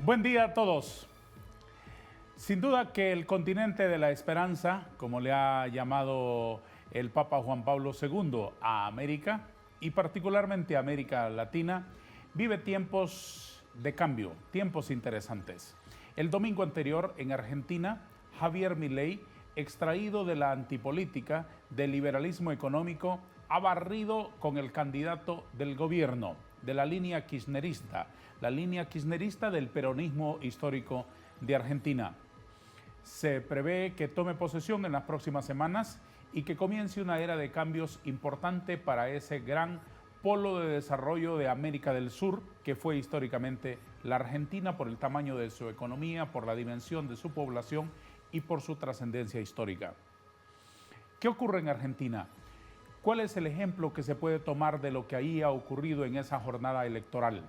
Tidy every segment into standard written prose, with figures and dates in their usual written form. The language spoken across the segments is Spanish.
Buen día a todos. Sin duda que el continente de la esperanza, como le ha llamado el Papa Juan Pablo II a América, y particularmente a América Latina, vive tiempos de cambio, tiempos interesantes. El domingo anterior, en Argentina, Javier Milei, extraído de la antipolítica, del liberalismo económico, ha barrido con el candidato del gobierno, de la línea kirchnerista del peronismo histórico de Argentina. Se prevé que tome posesión en las próximas semanas y que comience una era de cambios importante para ese gran polo de desarrollo de América del Sur, que fue históricamente la Argentina por el tamaño de su economía, por la dimensión de su población y por su trascendencia histórica. ¿Qué ocurre en Argentina? ¿Cuál es el ejemplo que se puede tomar de lo que ahí ha ocurrido en esa jornada electoral?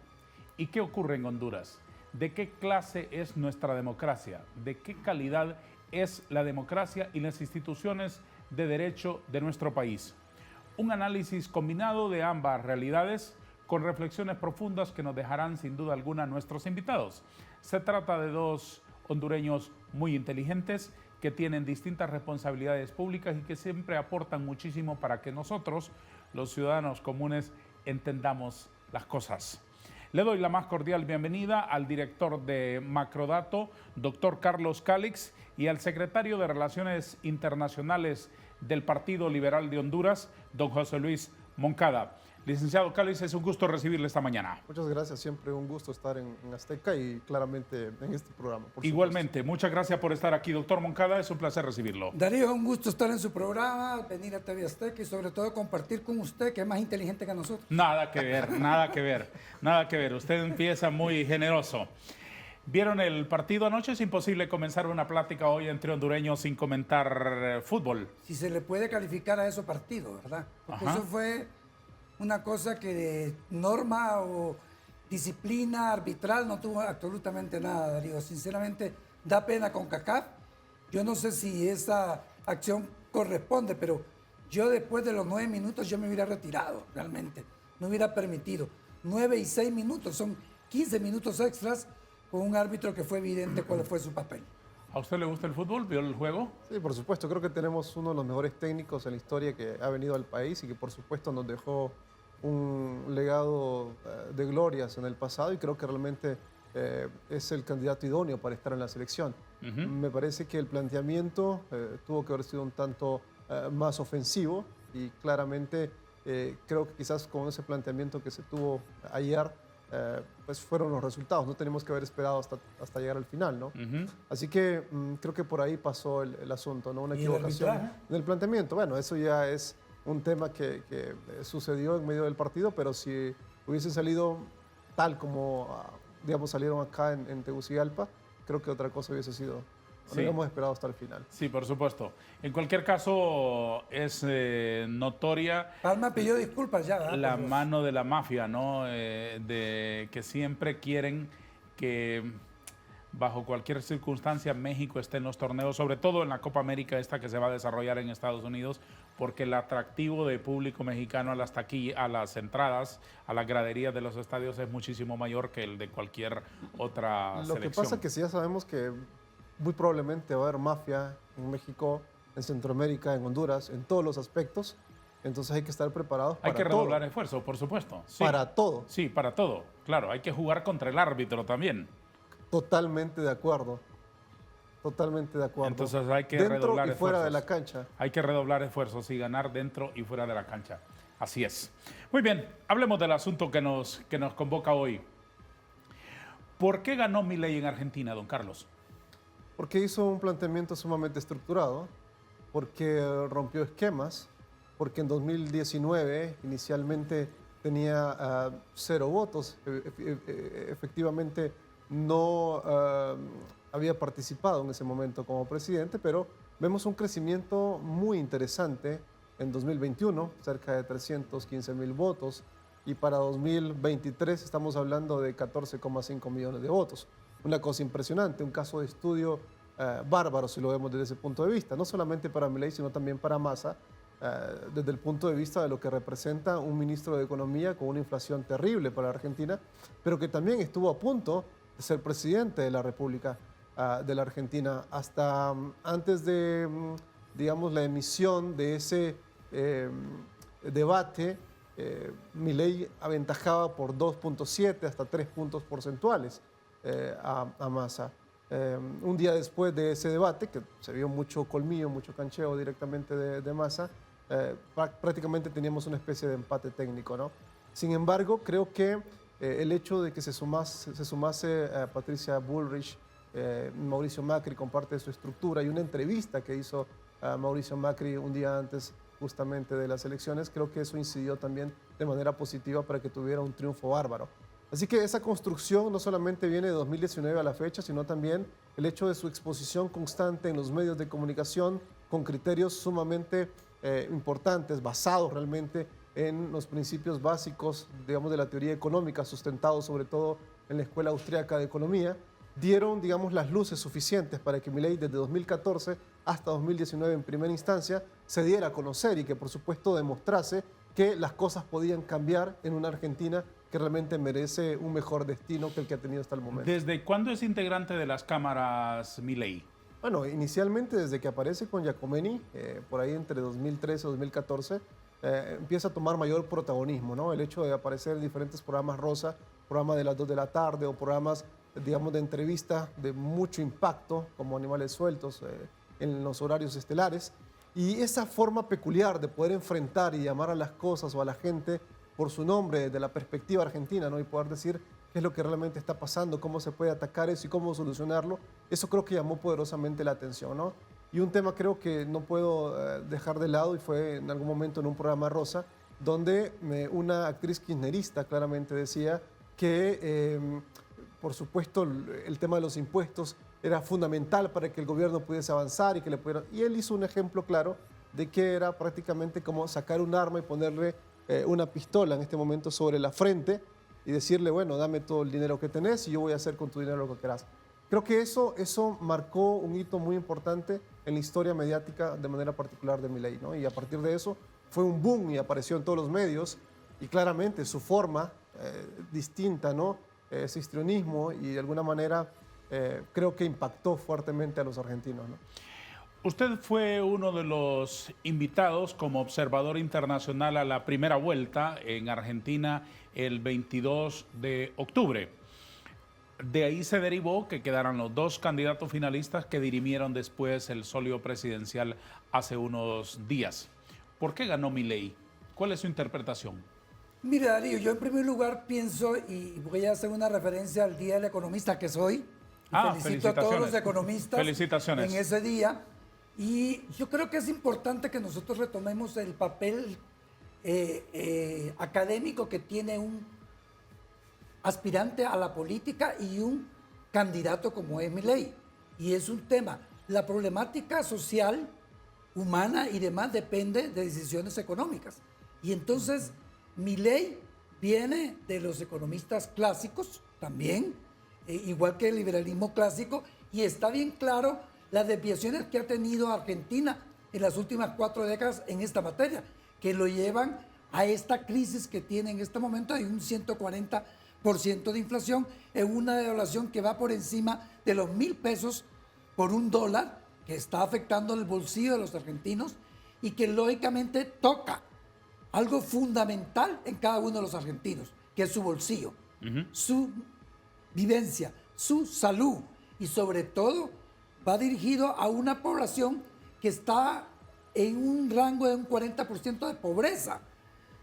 ¿Y qué ocurre en Honduras? ¿De qué clase es nuestra democracia? ¿De qué calidad es la democracia y las instituciones de derecho de nuestro país? Un análisis combinado de ambas realidades con reflexiones profundas que nos dejarán sin duda alguna nuestros invitados. Se trata de dos hondureños muy inteligentes que tienen distintas responsabilidades públicas y que siempre aportan muchísimo para que nosotros, los ciudadanos comunes, entendamos las cosas. Le doy la más cordial bienvenida al director de Macrodato, doctor Carlos Calix, y al secretario de Relaciones Internacionales del Partido Liberal de Honduras, don José Luis Moncada. Licenciado Calix, es un gusto recibirle esta mañana. Muchas gracias, siempre un gusto estar en Azteca y claramente en este programa. Igualmente, muchas gracias por estar aquí, doctor Moncada, es un placer recibirlo. Darío, un gusto estar en su programa, venir a TV Azteca y sobre todo compartir con usted, que es más inteligente que nosotros. Nada que ver, nada que ver, nada que ver. Usted empieza muy generoso. ¿Vieron el partido anoche? Es imposible comenzar una plática hoy entre hondureños sin comentar fútbol. Si se le puede calificar a esos partidos, ¿verdad? Porque eso fue una cosa que de norma o disciplina arbitral no tuvo absolutamente nada, Darío. Sinceramente, da pena con CONCACAF. Yo no sé si esa acción corresponde, pero yo después de los 9 minutos yo me hubiera retirado, realmente. No hubiera permitido. 9 y 6 minutos, son 15 minutos extras con un árbitro que fue evidente cuál fue su papel. ¿A usted le gusta el fútbol? ¿Vio el juego? Sí, por supuesto. Creo que tenemos uno de los mejores técnicos en la historia que ha venido al país y que por supuesto nos dejó un legado de glorias en el pasado y creo que realmente es el candidato idóneo para estar en la selección. Me parece que el planteamiento tuvo que haber sido un tanto más ofensivo y claramente creo que quizás con ese planteamiento que se tuvo ayer pues fueron los resultados. No tenemos que haber esperado hasta llegar al final, ¿no? Así que creo que por ahí pasó el asunto, ¿no? Una equivocación en el planteamiento. Bueno, eso ya es un tema que sucedió en medio del partido, pero si hubiese salido tal como, digamos, salieron acá en Tegucigalpa, creo que otra cosa hubiese sido. No hubiéramos esperado hasta el final. Sí, por supuesto. En cualquier caso, es notoria... Palma pidió disculpas ya, ¿verdad? La mano de la mafia, ¿no? De que siempre quieren que bajo cualquier circunstancia México esté en los torneos, sobre todo en la Copa América esta que se va a desarrollar en Estados Unidos, porque el atractivo de público mexicano a las taquillas, a las entradas, a las graderías de los estadios es muchísimo mayor que el de cualquier otra selección. Lo que pasa es que si ya sabemos que muy probablemente va a haber mafia en México, en Centroamérica, en Honduras, en todos los aspectos, entonces hay que estar preparados para todo. Hay que redoblar esfuerzos, por supuesto. Sí. Para todo. Sí, para todo. Claro, hay que jugar contra el árbitro también. Totalmente de acuerdo. Totalmente de acuerdo. Entonces hay que dentro redoblar y esfuerzos. fuera de la cancha. Hay que redoblar esfuerzos y ganar dentro y fuera de la cancha. Así es. Muy bien, hablemos del asunto que nos convoca hoy. ¿Por qué ganó Milei en Argentina, don Carlos? Porque hizo un planteamiento sumamente estructurado, porque rompió esquemas, porque en 2019 inicialmente tenía 0 votos, efectivamente no había participado en ese momento como presidente, pero vemos un crecimiento muy interesante en 2021, cerca de 315.000 votos, y para 2023 estamos hablando de 14,5 millones de votos. Una cosa impresionante, un caso de estudio bárbaro si lo vemos desde ese punto de vista, no solamente para Milei, sino también para Massa, desde el punto de vista de lo que representa un ministro de Economía con una inflación terrible para Argentina, pero que también estuvo a punto ser presidente de la República de la Argentina. Hasta antes de, digamos, la emisión de ese debate, Milei aventajaba por 2.7 hasta 3 puntos porcentuales a Massa. Un día después de ese debate, que se vio mucho colmillo, mucho cancheo directamente de Massa, prácticamente teníamos una especie de empate técnico, ¿no? Sin embargo, creo que el hecho de que se sumase Patricia Bullrich, Mauricio Macri con parte de su estructura y una entrevista que hizo Mauricio Macri un día antes justamente de las elecciones, creo que eso incidió también de manera positiva para que tuviera un triunfo bárbaro. Así que esa construcción no solamente viene de 2019 a la fecha, sino también el hecho de su exposición constante en los medios de comunicación con criterios sumamente importantes, basados realmente en los principios básicos, digamos, de la teoría económica, sustentados sobre todo en la Escuela Austriaca de Economía, dieron, digamos, las luces suficientes para que Milei desde 2014 hasta 2019 en primera instancia se diera a conocer y que por supuesto demostrase que las cosas podían cambiar en una Argentina que realmente merece un mejor destino que el que ha tenido hasta el momento. ¿Desde cuándo es integrante de las cámaras Milei? Bueno, inicialmente desde que aparece con Giacomeni, por ahí entre 2013 y 2014, empieza a tomar mayor protagonismo, ¿no? El hecho de aparecer en diferentes programas rosa, programas de las 2 de la tarde o programas, digamos, de entrevista de mucho impacto, como Animales Sueltos, en los horarios estelares. Y esa forma peculiar de poder enfrentar y llamar a las cosas o a la gente por su nombre desde la perspectiva argentina, ¿no? Y poder decir qué es lo que realmente está pasando, cómo se puede atacar eso y cómo solucionarlo, eso creo que llamó poderosamente la atención, ¿no? Y un tema creo que no puedo dejar de lado y fue en algún momento en un programa rosa donde una actriz kirchnerista claramente decía que, por supuesto, el tema de los impuestos era fundamental para que el gobierno pudiese avanzar y que le pudiera... Y él hizo un ejemplo claro de que era prácticamente como sacar un arma y ponerle una pistola en este momento sobre la frente y decirle, bueno, dame todo el dinero que tenés y yo voy a hacer con tu dinero lo que quieras. Creo que eso marcó un hito muy importante en la historia mediática de manera particular de Milei, ¿no? Y a partir de eso fue un boom y apareció en todos los medios y claramente su forma distinta, ¿no? Ese histrionismo y de alguna manera creo que impactó fuertemente a los argentinos, ¿no? Usted fue uno de los invitados como observador internacional a la primera vuelta en Argentina el 22 de octubre. De ahí se derivó que quedaran los dos candidatos finalistas que dirimieron después el solio presidencial hace unos días. ¿Por qué ganó Milei? ¿Cuál es su interpretación? Mira, Darío, yo en primer lugar pienso, y voy a hacer una referencia al Día del Economista que soy, felicito a todos los economistas en ese día, y yo creo que es importante que nosotros retomemos el papel académico que tiene un aspirante a la política y un candidato como es Milei. Y es un tema, la problemática social, humana y demás depende de decisiones económicas. Y entonces Milei viene de los economistas clásicos también, igual que el liberalismo clásico, y está bien claro las desviaciones que ha tenido Argentina en las últimas 4 décadas en esta materia, que lo llevan a esta crisis que tiene en este momento de un 140% de inflación, en una devaluación que va por encima de los 1.000 pesos por $1, que está afectando el bolsillo de los argentinos y que lógicamente toca algo fundamental en cada uno de los argentinos, que es su bolsillo, su vivencia, su salud y sobre todo va dirigido a una población que está en un rango de un 40% de pobreza,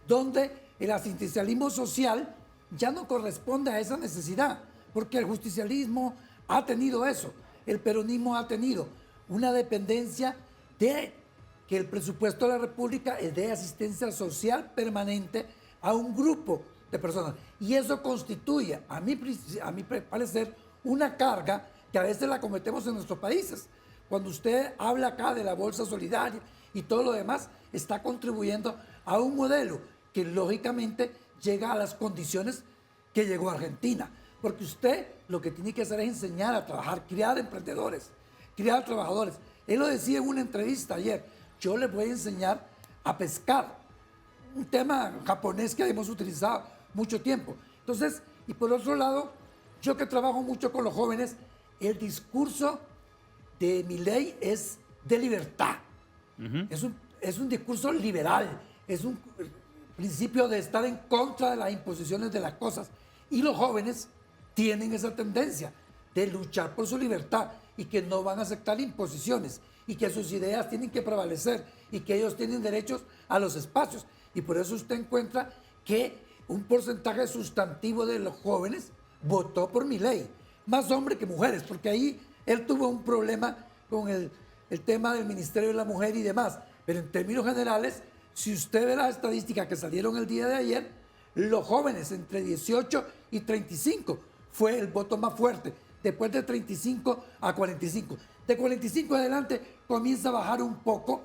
donde el asistencialismo social ya no corresponde a esa necesidad, porque el justicialismo ha tenido eso, el peronismo ha tenido una dependencia de que el presupuesto de la República es de asistencia social permanente a un grupo de personas. Y eso constituye, a mi parecer, una carga que a veces la cometemos en nuestros países. Cuando usted habla acá de la bolsa solidaria y todo lo demás, está contribuyendo a un modelo que lógicamente llega a las condiciones que llegó a Argentina. Porque usted lo que tiene que hacer es enseñar a trabajar, criar emprendedores, criar trabajadores. Él lo decía en una entrevista ayer, yo les voy a enseñar a pescar, un tema japonés que hemos utilizado mucho tiempo. Entonces, y por otro lado, Yo que trabajo mucho con los jóvenes, el discurso de Milei es de libertad. Es un discurso liberal, es un principio de estar en contra de las imposiciones de las cosas. Y los jóvenes tienen esa tendencia de luchar por su libertad y que no van a aceptar imposiciones y que sus ideas tienen que prevalecer y que ellos tienen derechos a los espacios. Y por eso usted encuentra que un porcentaje sustantivo de los jóvenes votó por Milei, más hombres que mujeres, porque ahí él tuvo un problema con el tema del Ministerio de la Mujer y demás. Pero en términos generales, si usted ve las estadísticas que salieron el día de ayer, los jóvenes entre 18 y 35 fue el voto más fuerte. Después de 35 a 45. De 45 adelante comienza a bajar un poco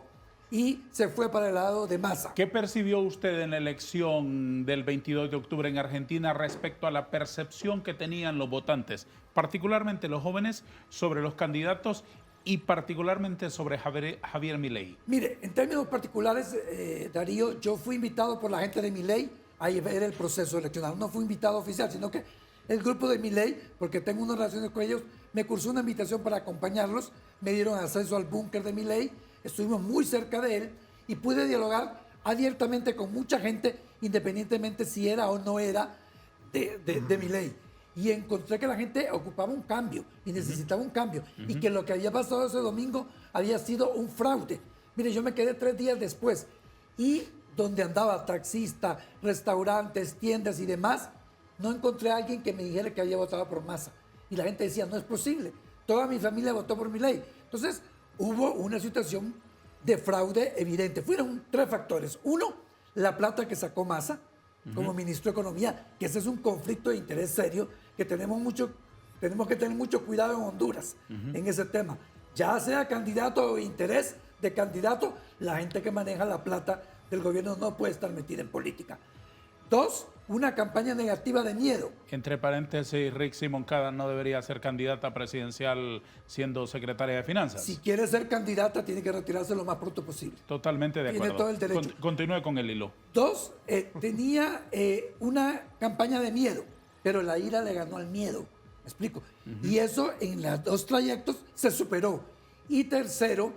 y se fue para el lado de Massa. ¿Qué percibió usted en la elección del 22 de octubre en Argentina respecto a la percepción que tenían los votantes, particularmente los jóvenes, sobre los candidatos y particularmente sobre Javier Milei? Mire, en términos particulares, Darío, yo fui invitado por la gente de Milei a ver el proceso electoral. No fui invitado oficial, sino que el grupo de Milei, porque tengo unas relaciones con ellos, me cursó una invitación para acompañarlos, me dieron acceso al búnker de Milei, estuvimos muy cerca de él y pude dialogar abiertamente con mucha gente, independientemente si era o no era de Milei. Y encontré que la gente ocupaba un cambio y necesitaba un cambio. Y que lo que había pasado ese domingo había sido un fraude. Mire, yo me quedé 3 días después y donde andaba taxista, restaurantes, tiendas y demás, no encontré a alguien que me dijera que había votado por Massa. Y la gente decía, no es posible, toda mi familia votó por Milei. Entonces, hubo una situación de fraude evidente. Fueron 3 factores. Uno, la plata que sacó Massa como ministro de Economía, que ese es un conflicto de interés serio, que tenemos que tener mucho cuidado en Honduras en ese tema. Ya sea candidato o interés de candidato, la gente que maneja la plata del gobierno no puede estar metida en política. 2, una campaña negativa de miedo. Entre paréntesis, Rixi Moncada no debería ser candidata presidencial siendo secretaria de Finanzas. Si quiere ser candidata, tiene que retirarse lo más pronto posible. Totalmente de acuerdo. Tiene todo el derecho. Continúe con el hilo. 2, tenía una campaña de miedo, pero la ira le ganó al miedo. ¿Me explico? Y eso en los 2 trayectos se superó. Y tercero,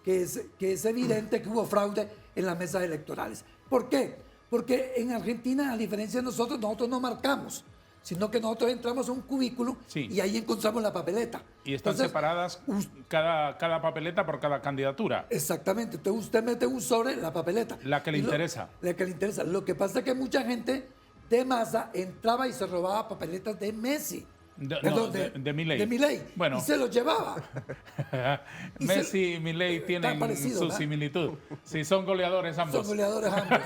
que es evidente que hubo fraude en las mesas electorales. ¿Por qué? Porque en Argentina, a diferencia de nosotros no marcamos, sino que nosotros entramos a un cubículo y ahí encontramos la papeleta. Y están separadas cada papeleta por cada candidatura. Exactamente. Entonces usted mete un sobre la papeleta. La que le interesa. La que le interesa. Lo que pasa es que mucha gente de Massa entraba y se robaba papeletas de Messi. De Milei. De Milei. Bueno. Y se los llevaba. Messi y Milei tienen su similitud. Sí, son goleadores ambos. Son goleadores ambos.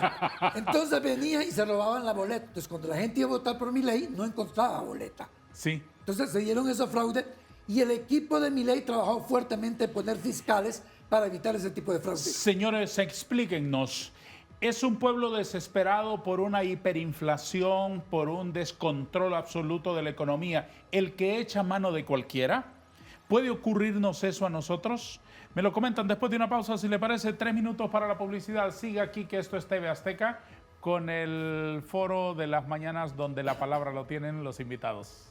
Entonces venía y se robaban la boleta. Entonces cuando la gente iba a votar por Milei, no encontraba boleta. Sí. Entonces se dieron esos fraudes y el equipo de Milei trabajó fuertemente en poner fiscales para evitar ese tipo de fraudes. Señores, explíquennos. ¿Es un pueblo desesperado por una hiperinflación, por un descontrol absoluto de la economía, el que echa mano de cualquiera? ¿Puede ocurrirnos eso a nosotros? Me lo comentan después de una pausa, si le parece. 3 minutos para la publicidad. Siga aquí, que esto es TV Azteca, con el foro de las mañanas donde la palabra lo tienen los invitados.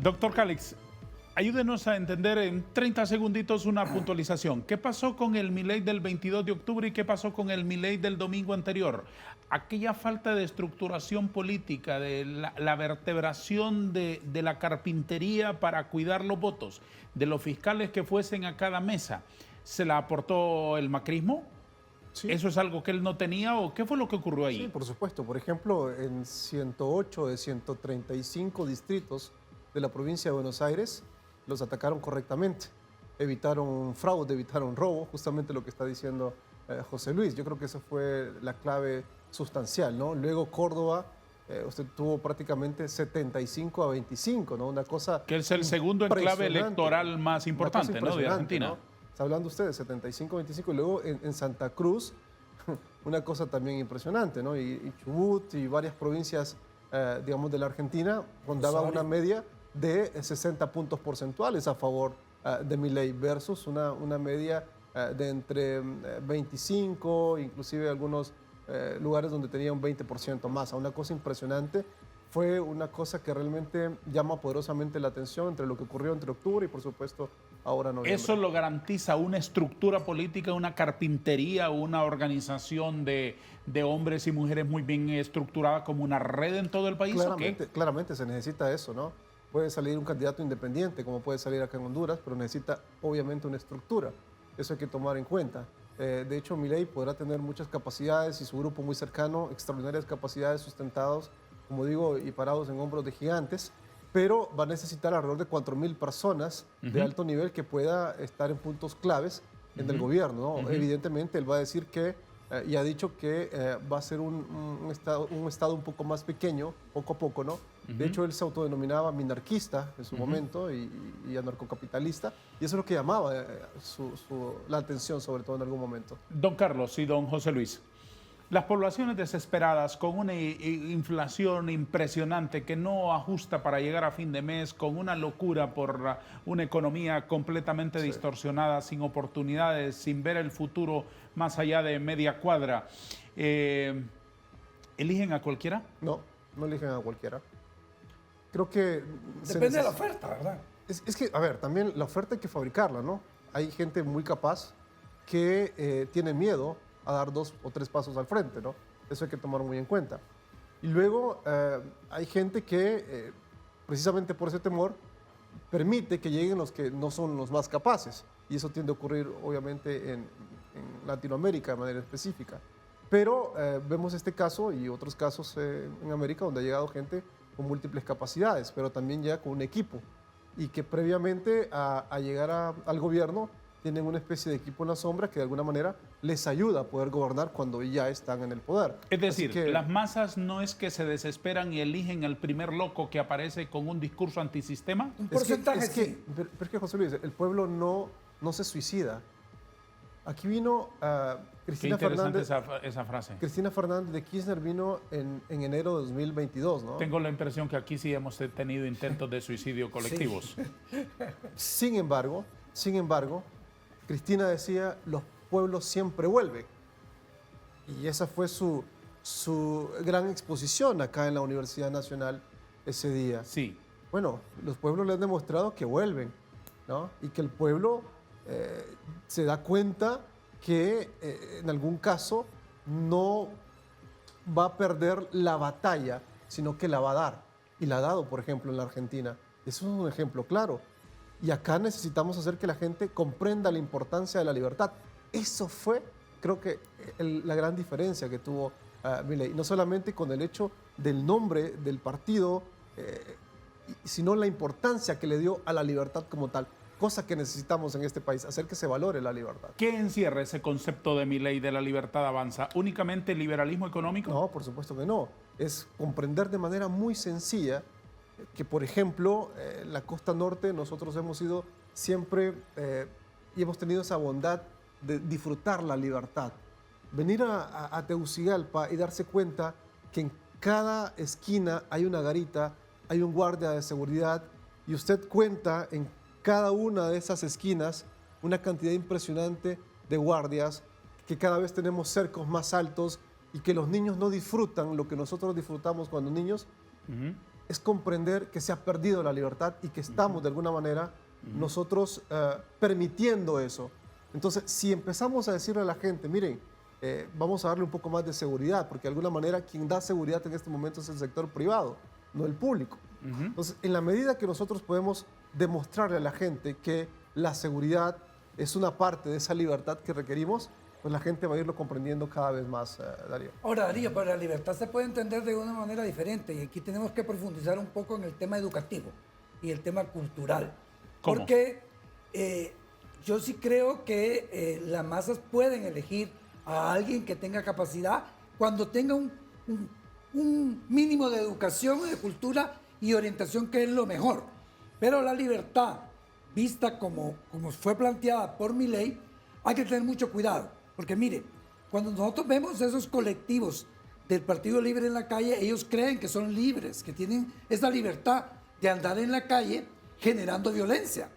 Doctor Calix, ayúdenos a entender en 30 segunditos una puntualización. ¿Qué pasó con el Milei del 22 de octubre y qué pasó con el Milei del domingo anterior? Aquella falta de estructuración política, de la vertebración de la carpintería para cuidar los votos, de los fiscales que fuesen a cada mesa, ¿se la aportó el macrismo? Sí. ¿Eso es algo que él no tenía o qué fue lo que ocurrió ahí? Sí, por supuesto. Por ejemplo, en 108 de 135 distritos de la provincia de Buenos Aires los atacaron correctamente. Evitaron fraude, evitaron robo, justamente lo que está diciendo José Luis. Yo creo que esa fue la clave sustancial, ¿no? Luego Córdoba usted tuvo prácticamente 75 a 25, ¿no? Una cosa que es el segundo enclave impresionante, electoral más importante, ¿no?, de impresionante, Argentina. ¿no? Está hablando usted de 75 a 25, y luego en Santa Cruz, una cosa también impresionante, ¿no? Y Chubut y varias provincias, digamos, de la Argentina rondaban una media de 60 puntos porcentuales a favor de Milei versus una media de entre 25, inclusive algunos lugares donde tenía un 20% más. Una cosa impresionante. Fue una cosa que realmente llama poderosamente la atención entre lo que ocurrió entre octubre y, por supuesto, ahora noviembre. ¿Eso lo garantiza una estructura política, una carpintería, una organización de hombres y mujeres muy bien estructurada como una red en todo el país? Claramente, claramente se necesita eso, ¿no? Puede salir un candidato independiente, como puede salir acá en Honduras, pero necesita obviamente una estructura. Eso hay que tomar en cuenta. De hecho, Milei podrá tener muchas capacidades y su grupo muy cercano, extraordinarias capacidades sustentados, como digo, y parados en hombros de gigantes, pero va a necesitar alrededor de 4.000 personas de alto nivel que pueda estar en puntos claves en el gobierno, ¿no? Evidentemente, él va a decir que, y ha dicho que va a ser un estado un poco más pequeño, poco a poco, ¿no? De hecho, él se autodenominaba minarquista en su momento y anarcocapitalista, y eso es lo que llamaba la atención, sobre todo en algún momento. Don Carlos y don José Luis, las poblaciones desesperadas con una inflación impresionante que no ajusta para llegar a fin de mes, con una locura por una economía completamente distorsionada, sin oportunidades, sin ver el futuro más allá de media cuadra, ¿eligen a cualquiera? No, no eligen a cualquiera. Creo que... Depende de la oferta, ¿verdad? Es que, a ver, también la oferta hay que fabricarla, ¿no? Hay gente muy capaz que tiene miedo a dar 2 o 3 pasos al frente, ¿no? Eso hay que tomar muy en cuenta. Y luego hay gente que, precisamente por ese temor, permite que lleguen los que no son los más capaces. Y eso tiende a ocurrir, obviamente, en Latinoamérica de manera específica. Pero vemos este caso y otros casos en América donde ha llegado gente con múltiples capacidades, pero también ya con un equipo. Y que previamente a llegar al gobierno tienen una especie de equipo en la sombra que de alguna manera les ayuda a poder gobernar cuando ya están en el poder. Es decir, las masas no es que se desesperan y eligen al primer loco que aparece con un discurso antisistema. Un porcentaje sí. Pero es que, José Luis, el pueblo no se suicida. Aquí vino Cristina Fernández. Esa frase. Cristina Fernández de Kirchner vino en enero de 2022, ¿no? Tengo la impresión que aquí sí hemos tenido intentos de suicidio colectivos. Sí. Sin embargo, Cristina decía, los pueblos siempre vuelven. Y esa fue su gran exposición acá en la Universidad Nacional ese día. Sí. Bueno, los pueblos le han demostrado que vuelven, ¿no? Y que el pueblo se da cuenta que en algún caso no va a perder la batalla, sino que la va a dar. Y la ha dado, por ejemplo, en la Argentina. Eso es un ejemplo claro. Y acá necesitamos hacer que la gente comprenda la importancia de la libertad. Eso fue, creo que, la gran diferencia que tuvo Milei. No solamente con el hecho del nombre del partido, sino la importancia que le dio a la libertad como tal. Cosa que necesitamos en este país, hacer que se valore la libertad. ¿Qué encierra ese concepto de Milei de la libertad avanza? ¿Únicamente el liberalismo económico? No, por supuesto que no. Es comprender de manera muy sencilla que, por ejemplo, la costa norte nosotros hemos sido siempre y hemos tenido esa bondad de disfrutar la libertad. Venir a Tegucigalpa y darse cuenta que en cada esquina hay una garita, hay un guardia de seguridad y usted cuenta en cada una de esas esquinas una cantidad impresionante de guardias, que cada vez tenemos cercos más altos y que los niños no disfrutan lo que nosotros disfrutamos cuando niños. Es comprender que se ha perdido la libertad y que estamos de alguna manera nosotros permitiendo eso. Entonces, si empezamos a decirle a la gente, miren, vamos a darle un poco más de seguridad, porque de alguna manera quien da seguridad en este momento es el sector privado, no el público. Entonces, en la medida que nosotros podemos demostrarle a la gente que la seguridad es una parte de esa libertad que requerimos, pues la gente va a irlo comprendiendo cada vez más, Darío. Ahora, Darío, pero la libertad se puede entender de una manera diferente y aquí tenemos que profundizar un poco en el tema educativo y el tema cultural. ¿Cómo? Porque yo sí creo que las masas pueden elegir a alguien que tenga capacidad cuando tenga un mínimo de educación, de cultura y orientación, que es lo mejor. Pero la libertad, vista como fue planteada por Milei, hay que tener mucho cuidado. Porque mire, cuando nosotros vemos esos colectivos del Partido Libre en la calle, ellos creen que son libres, que tienen esa libertad de andar en la calle generando violencia.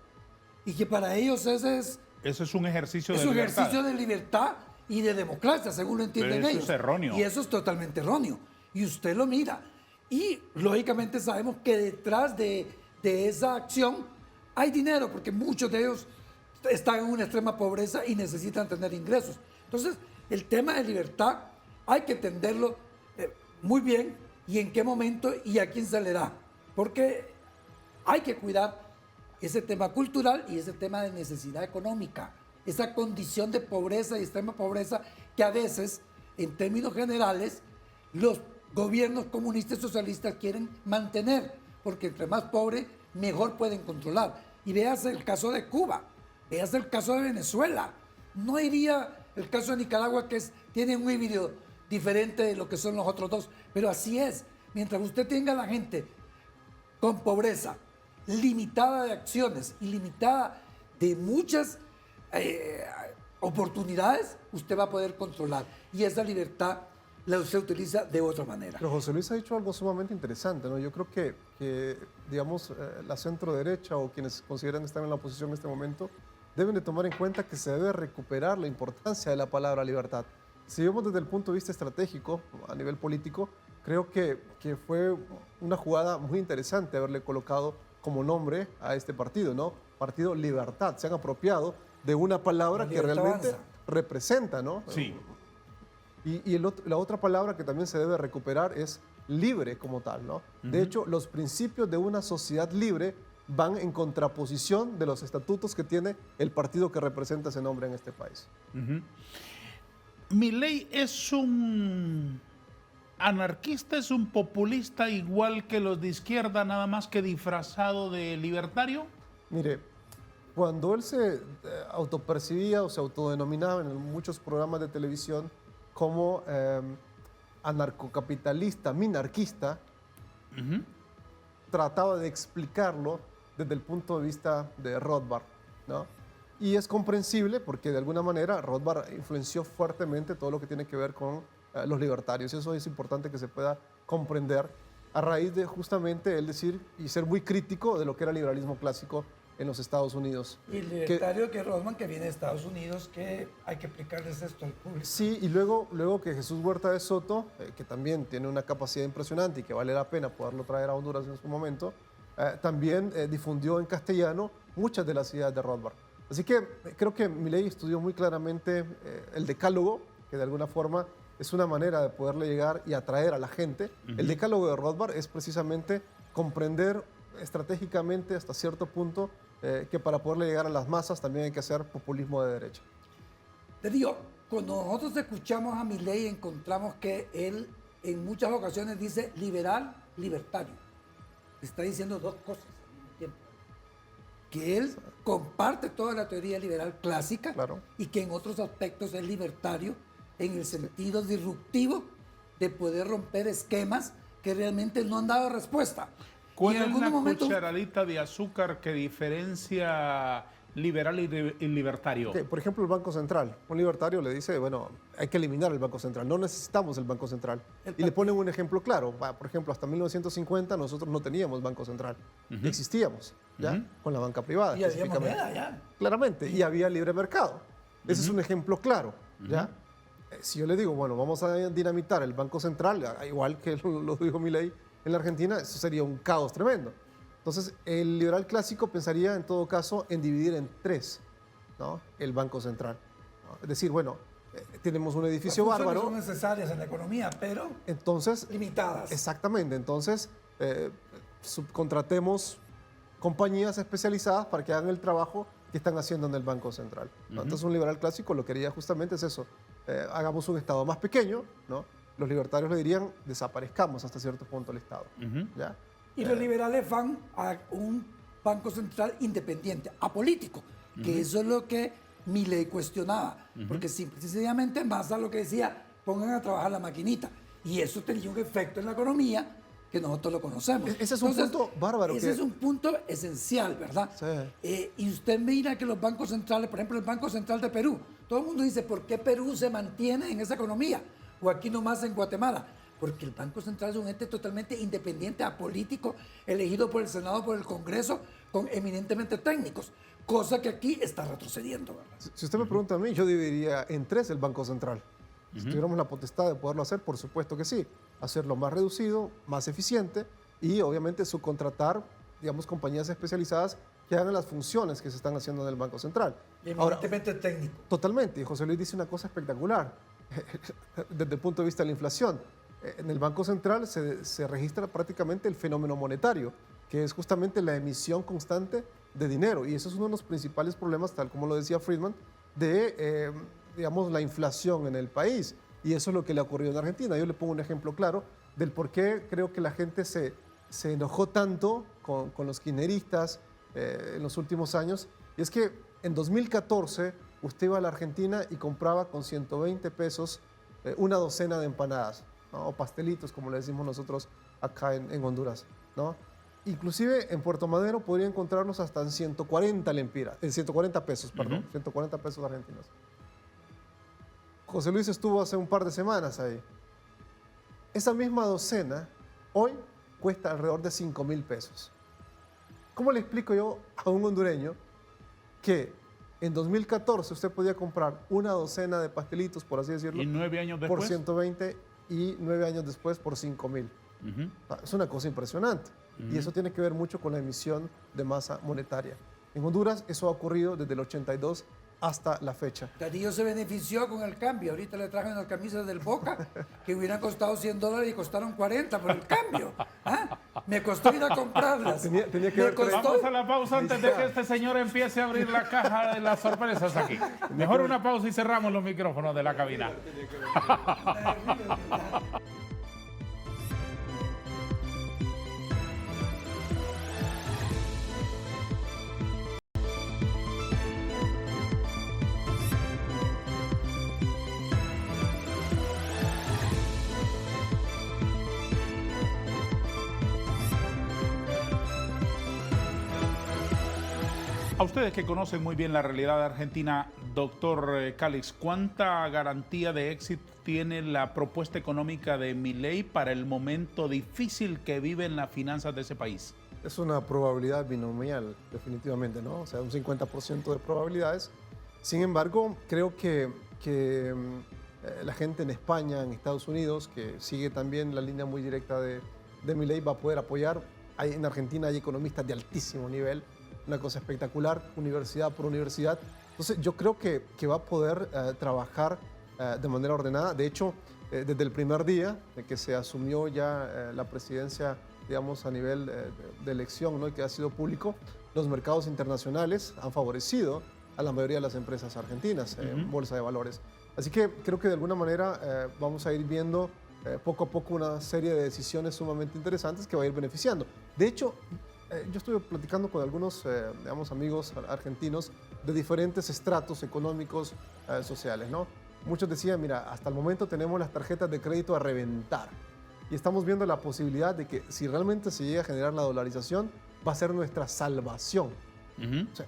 Y que para ellos ese es... Eso es un ejercicio de Es un libertad. ejercicio de libertad y de democracia, según lo entienden Pero eso ellos. es erróneo. Y eso es totalmente erróneo. Y usted lo mira. Y lógicamente sabemos que detrás de esa acción hay dinero, porque muchos de ellos están en una extrema pobreza y necesitan tener ingresos. Entonces, el tema de libertad hay que entenderlo muy bien, y en qué momento y a quién se le da. Porque hay que cuidar ese tema cultural y ese tema de necesidad económica, esa condición de pobreza y extrema pobreza que a veces, en términos generales, los gobiernos comunistas y socialistas quieren mantener, porque entre más pobre, mejor pueden controlar. Y veas el caso de Cuba, veas el caso de Venezuela. No iría el caso de Nicaragua, que tiene un híbrido diferente de lo que son los otros dos, pero así es. Mientras usted tenga a la gente con pobreza, limitada de acciones y limitada de muchas oportunidades, usted va a poder controlar. Y esa libertad se utiliza de otra manera. Pero José Luis ha dicho algo sumamente interesante, ¿no? Yo creo que digamos, la centro derecha o quienes consideran estar en la oposición en este momento deben de tomar en cuenta que se debe recuperar la importancia de la palabra libertad. Si vemos desde el punto de vista estratégico, a nivel político, creo que fue una jugada muy interesante haberle colocado como nombre a este partido, ¿no? Partido Libertad. Se han apropiado de una palabra que realmente avanza. representa, ¿no? Sí. Y la otra palabra que también se debe recuperar es libre como tal, ¿no? De hecho, los principios de una sociedad libre van en contraposición de los estatutos que tiene el partido que representa ese nombre en este país. Milei es un anarquista, es un populista igual que los de izquierda, nada más que disfrazado de libertario. Mire, cuando él se autopercibía o se autodenominaba en muchos programas de televisión como anarcocapitalista, minarquista, trataba de explicarlo desde el punto de vista de Rothbard, ¿no? Y es comprensible porque de alguna manera Rothbard influenció fuertemente todo lo que tiene que ver con los libertarios. Y eso es importante que se pueda comprender a raíz de justamente él decir y ser muy crítico de lo que era el liberalismo clásico en los Estados Unidos. Y el libertario que Rothman, que viene de Estados Unidos, que hay que explicarles esto al público. Sí, y luego que Jesús Huerta de Soto, que también tiene una capacidad impresionante y que vale la pena poderlo traer a Honduras en su momento, también difundió en castellano muchas de las ideas de Rothbard. Así que creo que Milei estudió muy claramente el decálogo, que de alguna forma es una manera de poderle llegar y atraer a la gente. El decálogo de Rothbard es precisamente comprender estratégicamente hasta cierto punto que para poderle llegar a las masas también hay que hacer populismo de derecha. Te digo, cuando nosotros escuchamos a Milei, encontramos que él en muchas ocasiones dice liberal, libertario. Está diciendo dos cosas al mismo tiempo. Que él comparte toda la teoría liberal clásica, Claro. y que en otros aspectos es libertario en el sentido disruptivo de poder romper esquemas que realmente no han dado respuesta. ¿Cuál Y en es la algunos momentos- cucharadita de azúcar que diferencia liberal y libertario? Que, por ejemplo, el Banco Central. Un libertario le dice, bueno, hay que eliminar el Banco Central, no necesitamos el Banco Central. Y le ponen un ejemplo claro. Por ejemplo, hasta 1950 nosotros no teníamos Banco Central. Existíamos, ¿ya? Con la banca privada, Y había específicamente. moneda ya. Claramente, y había libre mercado. Ese es un ejemplo claro, ¿ya? Si yo le digo, bueno, vamos a dinamitar el Banco Central, igual que lo dijo Milei en la Argentina, eso sería un caos tremendo. Entonces, el liberal clásico pensaría, en todo caso, en dividir en tres, ¿no? El Banco Central, ¿no? Es decir, bueno, tenemos un edificio Las funciones bárbaro, son necesarias en la economía, pero entonces, limitadas. exactamente, entonces, subcontratemos compañías especializadas para que hagan el trabajo que están haciendo en el Banco Central, ¿no? Entonces, un liberal clásico lo que haría justamente es eso, hagamos un Estado más pequeño, ¿no? Los libertarios le dirían, desaparezcamos hasta cierto punto el Estado, ¿ya? Y los liberales van a un banco central independiente, apolítico, que eso es lo que Milei cuestionaba, porque simple y sencillamente más a lo que decía, pongan a trabajar la maquinita. Y eso tenía un efecto en la economía que nosotros lo conocemos. Ese es un punto bárbaro. Ese es un punto esencial, ¿verdad? Sí. Y usted mira que los bancos centrales, por ejemplo, el Banco Central de Perú, todo el mundo dice, ¿por qué Perú se mantiene en esa economía? O aquí nomás en Guatemala. Porque el Banco Central es un ente totalmente independiente, apolítico, elegido por el Senado, por el Congreso, con eminentemente técnicos, cosa que aquí está retrocediendo, ¿verdad? Si usted me pregunta a mí, yo dividiría en tres el Banco Central. Si tuviéramos la potestad de poderlo hacer, por supuesto que sí. Hacerlo más reducido, más eficiente y obviamente subcontratar, digamos, compañías especializadas que hagan las funciones que se están haciendo en el Banco Central. Eminentemente técnico. Totalmente. Y José Luis dice una cosa espectacular desde el punto de vista de la inflación. En el Banco Central se registra prácticamente el fenómeno monetario, que es justamente la emisión constante de dinero. Y eso es uno de los principales problemas, tal como lo decía Friedman, de, digamos, la inflación en el país. Y eso es lo que le ha ocurrido en Argentina. Yo le pongo un ejemplo claro del por qué creo que la gente se enojó tanto con los kirchneristas en los últimos años. Y es que en 2014 usted iba a la Argentina y compraba con 120 pesos una docena de empanadas, ¿no? O pastelitos, como le decimos nosotros acá en Honduras, ¿no? Inclusive en Puerto Madero podría encontrarnos hasta en 140 lempiras, en 140 pesos, perdón, 140 pesos argentinos. José Luis estuvo hace un par de semanas ahí. Esa misma docena hoy cuesta alrededor de 5.000 pesos. ¿Cómo le explico yo a un hondureño que en 2014 usted podía comprar una docena de pastelitos, por así decirlo, ¿Y 9 años después? por 120 y 9 años después por 5.000? Es una cosa impresionante. Y eso tiene que ver mucho con la emisión de masa monetaria. En Honduras eso ha ocurrido desde el 82 hasta la fecha. Darío se benefició con el cambio. Ahorita le traje unas camisas del Boca que hubieran costado $100 y costaron 40 por el cambio. ¿Ah? Me costó ir a comprarlas. Tenía que ver con Vamos a la pausa antes de que este señor empiece a abrir la caja de las sorpresas aquí. Mejor una pausa y cerramos los micrófonos de la cabina. A ustedes que conocen muy bien la realidad de Argentina, doctor Calix, ¿cuánta garantía de éxito tiene la propuesta económica de Milei para el momento difícil que viven las finanzas de ese país? Es una probabilidad binomial, definitivamente, ¿no? O sea, un 50% de probabilidades. Sin embargo, creo que la gente en España, en Estados Unidos, que sigue también la línea muy directa de Milei, va a poder apoyar. En Argentina hay economistas de altísimo nivel, una cosa espectacular, universidad por universidad. Entonces, yo creo que va a poder trabajar de manera ordenada. De hecho, desde el primer día de que se asumió ya la presidencia, digamos, a nivel de elección, ¿no? Y que ha sido público, los mercados internacionales han favorecido a la mayoría de las empresas argentinas en bolsa de valores. Así que creo que de alguna manera vamos a ir viendo poco a poco una serie de decisiones sumamente interesantes que va a ir beneficiando. De hecho, yo estuve platicando con algunos, digamos, amigos argentinos de diferentes estratos económicos, sociales, ¿no? Muchos decían, mira, hasta el momento tenemos las tarjetas de crédito a reventar y estamos viendo la posibilidad de que si realmente se llega a generar la dolarización, va a ser nuestra salvación. O sea,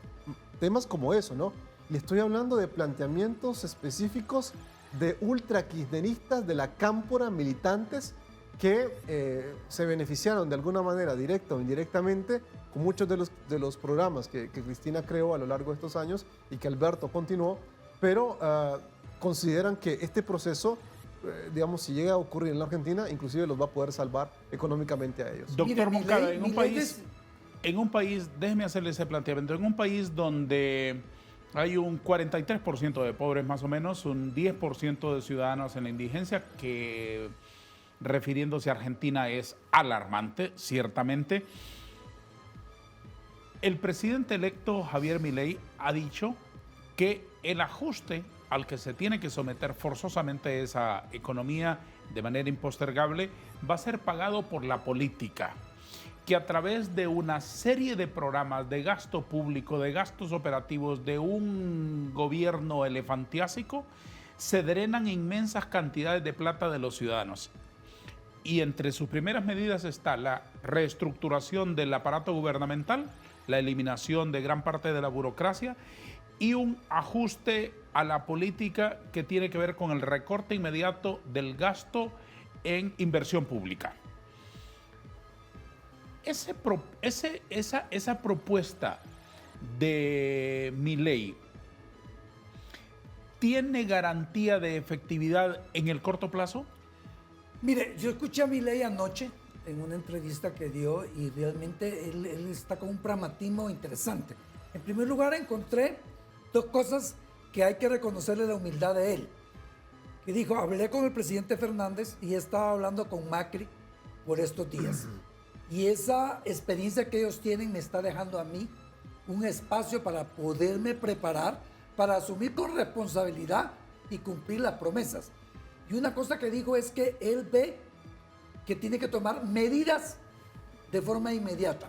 temas como eso, ¿no? Le estoy hablando de planteamientos específicos de ultra-kirchneristas de la cámpora, militantes que se beneficiaron de alguna manera, directa o indirectamente, con muchos de los programas que Cristina creó a lo largo de estos años y que Alberto continuó, pero consideran que este proceso, digamos, si llega a ocurrir en la Argentina, inclusive los va a poder salvar económicamente a ellos. Doctor Moncada, en un país, déjeme hacerle ese planteamiento, en un país donde hay un 43% de pobres más o menos, un 10% de ciudadanos en la indigencia, que refiriéndose a Argentina es alarmante, ciertamente. El presidente electo Javier Milei ha dicho que el ajuste al que se tiene que someter forzosamente esa economía de manera impostergable va a ser pagado por la política, que a través de una serie de programas de gasto público, de gastos operativos de un gobierno elefantiásico, se drenan inmensas cantidades de plata de los ciudadanos. y entre sus primeras medidas está la reestructuración del aparato gubernamental, la eliminación de gran parte de la burocracia y un ajuste a la política que tiene que ver con el recorte inmediato del gasto en inversión pública. Esa propuesta de Milei ¿tiene garantía de efectividad en el corto plazo? Mire, yo escuché a Milei anoche en una entrevista que dio y realmente él está con un pragmatismo interesante. En primer lugar, encontré dos cosas que hay que reconocerle la humildad de él. Que dijo, hablé con el presidente Fernández y estaba hablando con Macri por estos días. Y esa experiencia que ellos tienen me está dejando a mí un espacio para poderme preparar, para asumir con responsabilidad y cumplir las promesas. Y una cosa que dijo es que él ve que tiene que tomar medidas de forma inmediata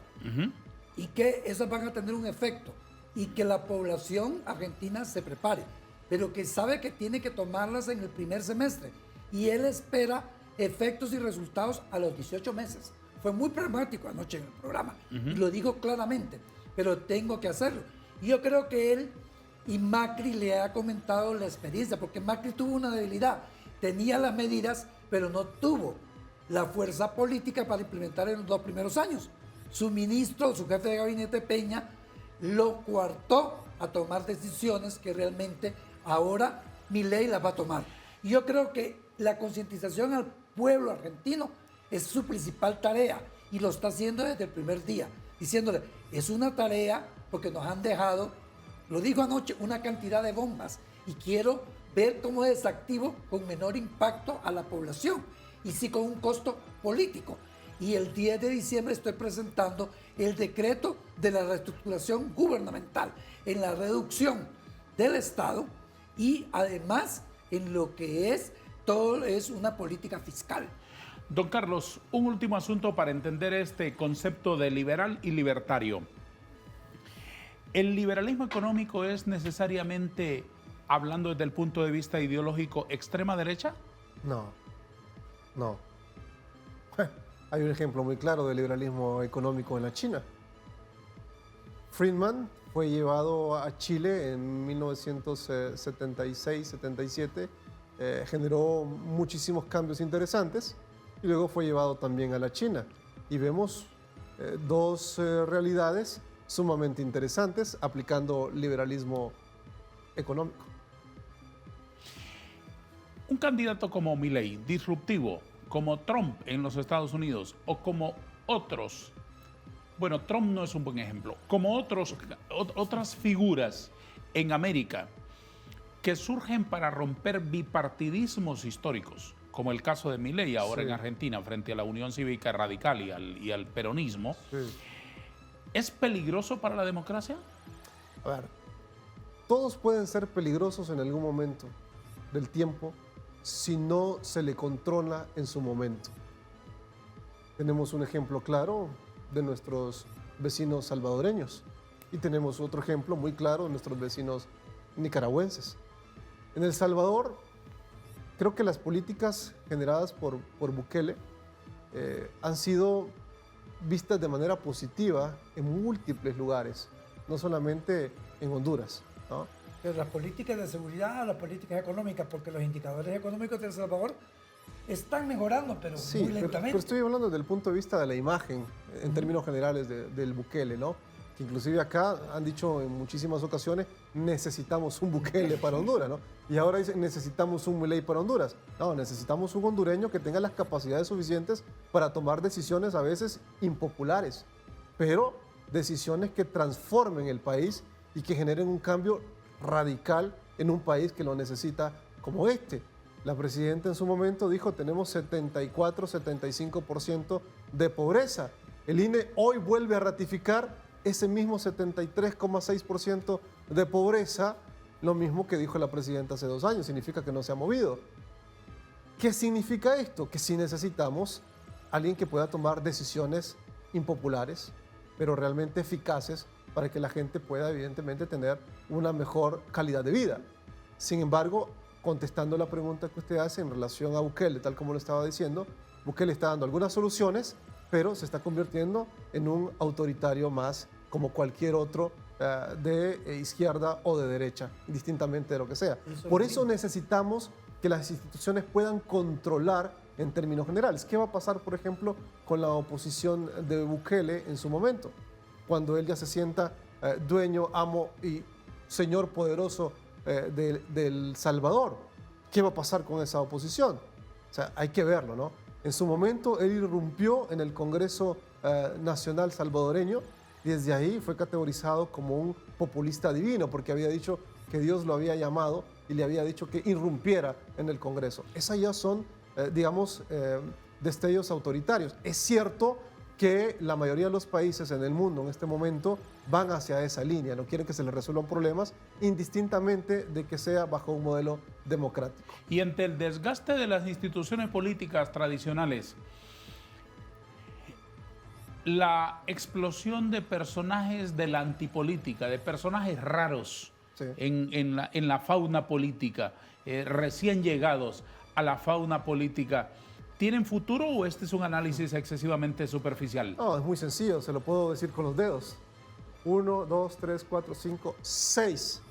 y que esas van a tener un efecto y que la población argentina se prepare, pero que sabe que tiene que tomarlas en el primer semestre y él espera efectos y resultados a los 18 meses. Fue muy pragmático anoche en el programa y lo dijo claramente, pero tengo que hacerlo. Y yo creo que él y Macri le ha comentado la experiencia, porque Macri tuvo una debilidad, tenía las medidas, pero no tuvo la fuerza política para implementar en los 2 primeros años. Su ministro, su jefe de gabinete Peña, lo coartó a tomar decisiones que realmente ahora Milei las va a tomar. Y yo creo que la concientización al pueblo argentino es su principal tarea y lo está haciendo desde el primer día, diciéndole, es una tarea porque nos han dejado, lo dijo anoche, una cantidad de bombas y quiero ver cómo desactivo con menor impacto a la población y sí con un costo político. Y el 10 de diciembre estoy presentando el decreto de la reestructuración gubernamental en la reducción del Estado y además en lo que es todo es una política fiscal. Don Carlos, un último asunto para entender este concepto de liberal y libertario. ¿El liberalismo económico es necesariamente, hablando desde el punto de vista ideológico, extrema derecha? No. Hay un ejemplo muy claro de liberalismo económico en la China. Friedman fue llevado a Chile en 1976-77, generó muchísimos cambios interesantes y luego fue llevado también a la China. Y vemos dos realidades sumamente interesantes aplicando liberalismo económico. Un candidato como Milei, disruptivo, como Trump en los Estados Unidos o como otros, bueno, Trump no es un buen ejemplo, como otras figuras en América que surgen para romper bipartidismos históricos, como el caso de Milei ahora en Argentina frente a la Unión Cívica Radical y al peronismo, ¿es peligroso para la democracia? A ver, todos pueden ser peligrosos en algún momento del tiempo si no se le controla en su momento. Tenemos un ejemplo claro de nuestros vecinos salvadoreños y tenemos otro ejemplo muy claro de nuestros vecinos nicaragüenses. En El Salvador, creo que las políticas generadas por Bukele han sido vistas de manera positiva en múltiples lugares, no solamente en Honduras, ¿no? Pero las políticas de seguridad, las políticas económicas, porque los indicadores económicos de El Salvador están mejorando, pero muy lentamente. Pero estoy hablando desde el punto de vista de la imagen, en términos generales del Bukele, ¿no? Que inclusive acá han dicho en muchísimas ocasiones, necesitamos un Bukele para Honduras, ¿no? Y ahora dicen, necesitamos un Milei para Honduras. No, necesitamos un hondureño que tenga las capacidades suficientes para tomar decisiones a veces impopulares, pero decisiones que transformen el país y que generen un cambio radical en un país que lo necesita como este. La presidenta en su momento dijo, tenemos 74-75% de pobreza. El INE hoy vuelve a ratificar ese mismo 73,6% de pobreza, lo mismo que dijo la presidenta hace 2 años, significa que no se ha movido. ¿Qué significa esto? Que sí necesitamos alguien que pueda tomar decisiones impopulares, pero realmente eficaces para que la gente pueda evidentemente tener una mejor calidad de vida. Sin embargo, contestando la pregunta que usted hace en relación a Bukele, tal como lo estaba diciendo, Bukele está dando algunas soluciones, pero se está convirtiendo en un autoritario más como cualquier otro de izquierda o de derecha, indistintamente de lo que sea. Por eso necesitamos que las instituciones puedan controlar en términos generales. ¿Qué va a pasar, por ejemplo, con la oposición de Bukele en su momento? Cuando él ya se sienta dueño, amo y señor poderoso del Salvador. ¿Qué va a pasar con esa oposición? O sea, hay que verlo, ¿no? En su momento, él irrumpió en el Congreso Nacional Salvadoreño y desde ahí fue categorizado como un populista divino porque había dicho que Dios lo había llamado y le había dicho que irrumpiera en el Congreso. Esas ya son, digamos, destellos autoritarios. Es cierto que la mayoría de los países en el mundo en este momento van hacia esa línea, no quieren que se les resuelvan problemas indistintamente de que sea bajo un modelo democrático. Y ante el desgaste de las instituciones políticas tradicionales, la explosión de personajes de la antipolítica, de personajes raros sí. en la fauna política, recién llegados a la fauna política, ¿tienen futuro o este es un análisis excesivamente superficial? No, es muy sencillo, se lo puedo decir con los dedos. 1, 2, 3, 4, 5, 6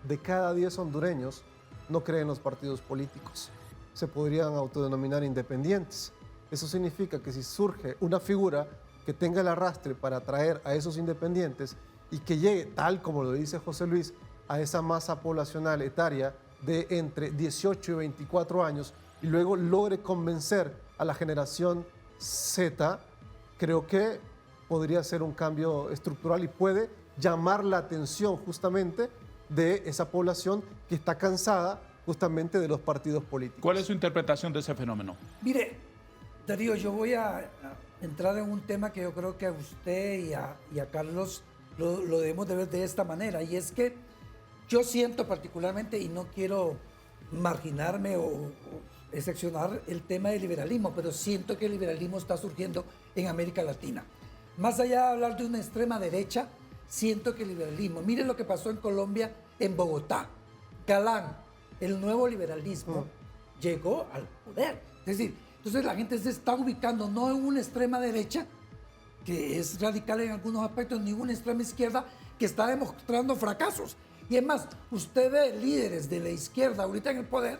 de cada 10 hondureños no creen en los partidos políticos. Se podrían autodenominar independientes. Eso significa que si surge una figura que tenga el arrastre para atraer a esos independientes y que llegue, tal como lo dice José Luis, a esa masa poblacional etaria de entre 18 y 24 años, y luego logre convencer a la generación Z, creo que podría ser un cambio estructural y puede llamar la atención justamente de esa población que está cansada justamente de los partidos políticos. ¿Cuál es su interpretación de ese fenómeno? Mire, Darío, yo voy a entrar en un tema que yo creo que a usted y a Carlos lo debemos de ver de esta manera, y es que yo siento particularmente, y no quiero marginarme o excepcionar el tema del liberalismo, pero siento que el liberalismo está surgiendo en América Latina. Más allá de hablar de una extrema derecha, siento que el liberalismo, miren lo que pasó en Colombia, en Bogotá, Galán, el nuevo liberalismo llegó al poder. Es decir, entonces la gente se está ubicando no en una extrema derecha, que es radical en algunos aspectos, ni una extrema izquierda que está demostrando fracasos. Y es más, usted ve líderes de la izquierda ahorita en el poder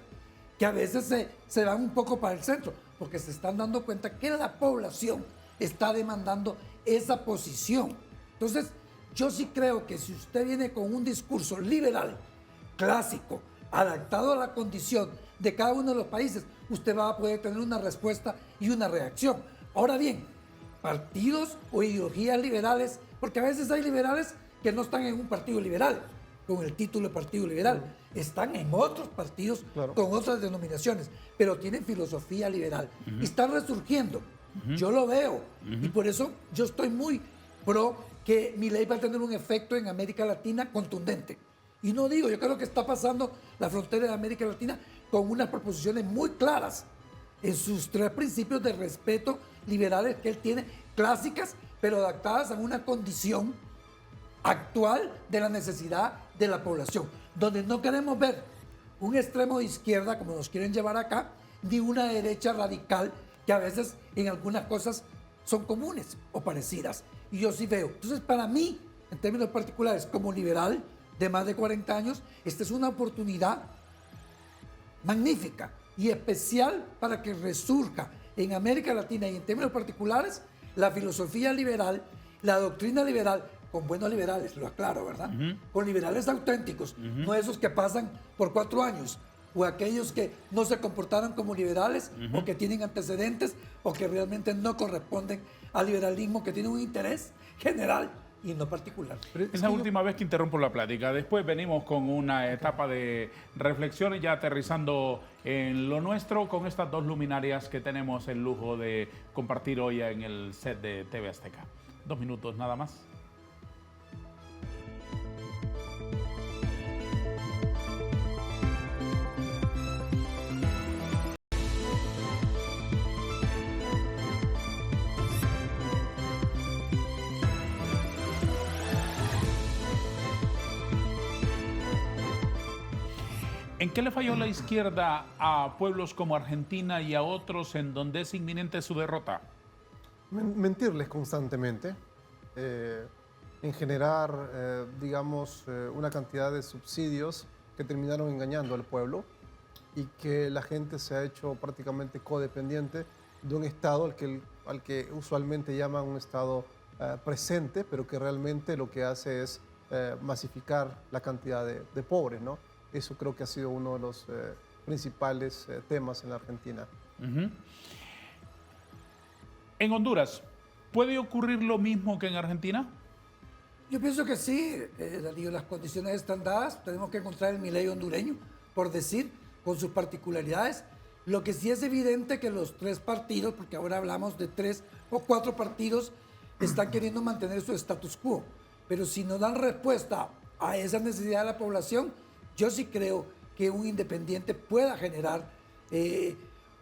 que a veces se van un poco para el centro, porque se están dando cuenta que la población está demandando esa posición. Entonces, yo sí creo que si usted viene con un discurso liberal, clásico, adaptado a la condición de cada uno de los países, usted va a poder tener una respuesta y una reacción. Ahora bien, partidos o ideologías liberales, porque a veces hay liberales que no están en un partido liberal, con el título de partido liberal, están en otros partidos con otras denominaciones, pero tienen filosofía liberal y están resurgiendo. Yo lo veo y por eso yo estoy muy pro que mi ley va a tener un efecto en América Latina contundente. Y no digo, yo creo que está pasando la frontera de América Latina con unas proposiciones muy claras en sus 3 principios de respeto liberales que él tiene, clásicas, pero adaptadas a una condición actual de la necesidad de la población, donde no queremos ver un extremo de izquierda, como nos quieren llevar acá, ni una derecha radical, que a veces en algunas cosas son comunes o parecidas. Y yo sí veo. Entonces, para mí, en términos particulares, como liberal de más de 40 años, esta es una oportunidad magnífica y especial para que resurja en América Latina y en términos particulares la filosofía liberal, la doctrina liberal, con buenos liberales, lo aclaro, ¿verdad? Con liberales auténticos, no esos que pasan por 4 años, o aquellos que no se comportaron como liberales, o que tienen antecedentes, o que realmente no corresponden al liberalismo, que tiene un interés general y no particular. Es la última vez que interrumpo la plática. Después venimos con una etapa de reflexiones, ya aterrizando en lo nuestro, con estas 2 luminarias que tenemos el lujo de compartir hoy en el set de TV Azteca. 2 minutos nada más. ¿En qué le falló la izquierda a pueblos como Argentina y a otros en donde es inminente su derrota? Mentirles constantemente, en generar, digamos, una cantidad de subsidios que terminaron engañando al pueblo y que la gente se ha hecho prácticamente codependiente de un Estado al que usualmente llaman un Estado presente, pero que realmente lo que hace es masificar la cantidad de pobres, ¿no? Eso creo que ha sido uno de los principales temas en la Argentina. Uh-huh. En Honduras, ¿puede ocurrir lo mismo que en Argentina? Yo pienso que sí, Darío, las condiciones están dadas, tenemos que encontrar el Milei hondureño, por decir, con sus particularidades. Lo que sí es evidente que los tres partidos, porque ahora hablamos de 3 o 4 partidos, están queriendo mantener su status quo. Pero si no dan respuesta a esa necesidad de la población, yo sí creo que un independiente pueda generar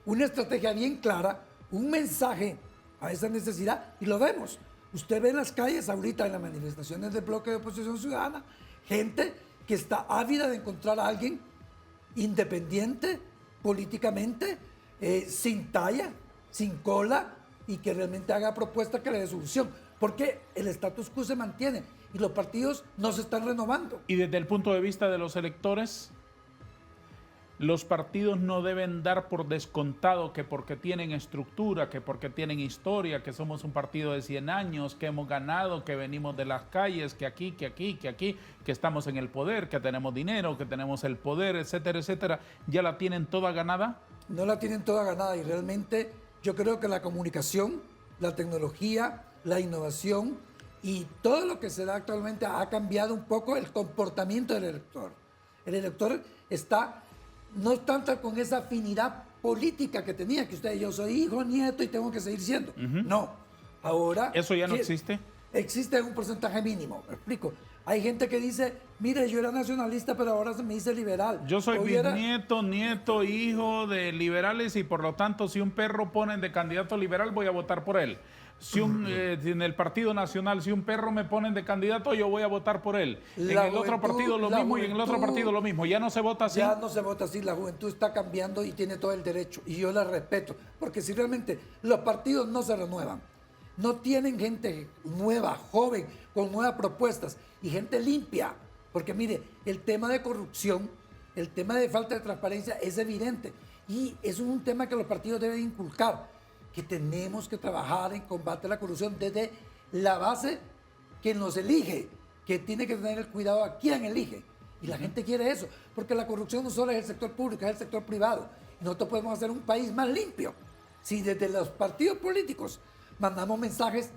una estrategia bien clara, un mensaje a esa necesidad, y lo vemos. Usted ve en las calles ahorita, en las manifestaciones del bloque de oposición ciudadana, gente que está ávida de encontrar a alguien independiente políticamente, sin talla, sin cola, y que realmente haga propuestas que le dé solución. Porque el status quo se mantiene y los partidos no se están renovando. Y desde el punto de vista de los electores, los partidos no deben dar por descontado que porque tienen estructura, que porque tienen historia, que somos un partido de 100 años, que hemos ganado, que venimos de las calles, que aquí, que estamos en el poder, que tenemos dinero, que tenemos el poder, etcétera, etcétera. ¿Ya la tienen toda ganada? No la tienen toda ganada, y realmente yo creo que la comunicación, la tecnología, la innovación y todo lo que se da actualmente ha cambiado un poco el comportamiento del elector. El elector está no tanto con esa afinidad política que tenía, que usted, yo soy hijo, nieto y tengo que seguir siendo. No, ahora... ¿Eso ya no existe? Existe en un porcentaje mínimo, me explico. Hay gente que dice, mire, yo era nacionalista, pero ahora se me dice liberal. Yo soy bisnieto, nieto, hijo de liberales y por lo tanto si un perro ponen de candidato liberal voy a votar por él. Si en el Partido Nacional, si un perro me ponen de candidato, yo voy a votar por él. En el otro partido lo mismo y en el otro partido lo mismo. ¿Ya no se vota así? Ya no se vota así. La juventud está cambiando y tiene todo el derecho. Y yo la respeto. Porque si realmente los partidos no se renuevan, no tienen gente nueva, joven, con nuevas propuestas y gente limpia. Porque mire, el tema de corrupción, el tema de falta de transparencia es evidente. Y es un tema que los partidos deben inculcar, que tenemos que trabajar en combate a la corrupción desde la base que nos elige, que tiene que tener el cuidado a quién elige. Y la gente quiere eso, porque la corrupción no solo es el sector público, es el sector privado. Y nosotros podemos hacer un país más limpio si desde los partidos políticos mandamos mensajes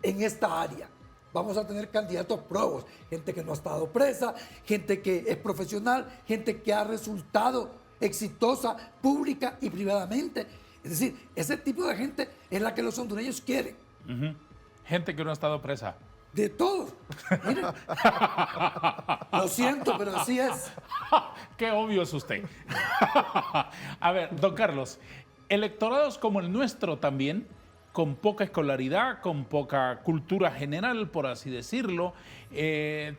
en esta área. Vamos a tener candidatos probos, gente que no ha estado presa, gente que es profesional, gente que ha resultado exitosa pública y privadamente. Es decir, ese tipo de gente es la que los hondureños quieren. Gente que no ha estado presa. De todos. Miren. Lo siento, pero así es. Qué obvio es usted. A ver, don Carlos, electorados como el nuestro también, con poca escolaridad, con poca cultura general, por así decirlo,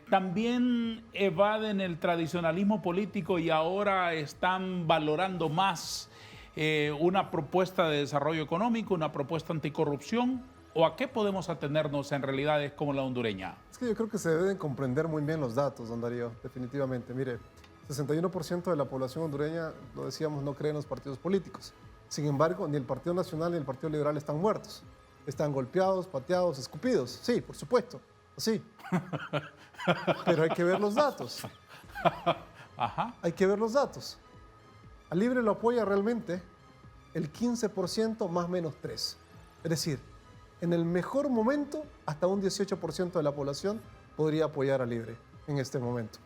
también evaden el tradicionalismo político y ahora están valorando más una propuesta de desarrollo económico, una propuesta anticorrupción, ¿o a qué podemos atenernos en realidades como la hondureña? Es que yo creo que se deben comprender muy bien los datos, don Darío, definitivamente. Mire, 61% de la población hondureña, lo decíamos, no cree en los partidos políticos. Sin embargo, ni el Partido Nacional ni el Partido Liberal están muertos. Están golpeados, pateados, escupidos. Sí, por supuesto, sí. Pero hay que ver los datos. Ajá. Hay que ver los datos. A Libre lo apoya realmente el 15% más menos 3. Es decir, en el mejor momento, hasta un 18% de la población podría apoyar a Libre en este momento.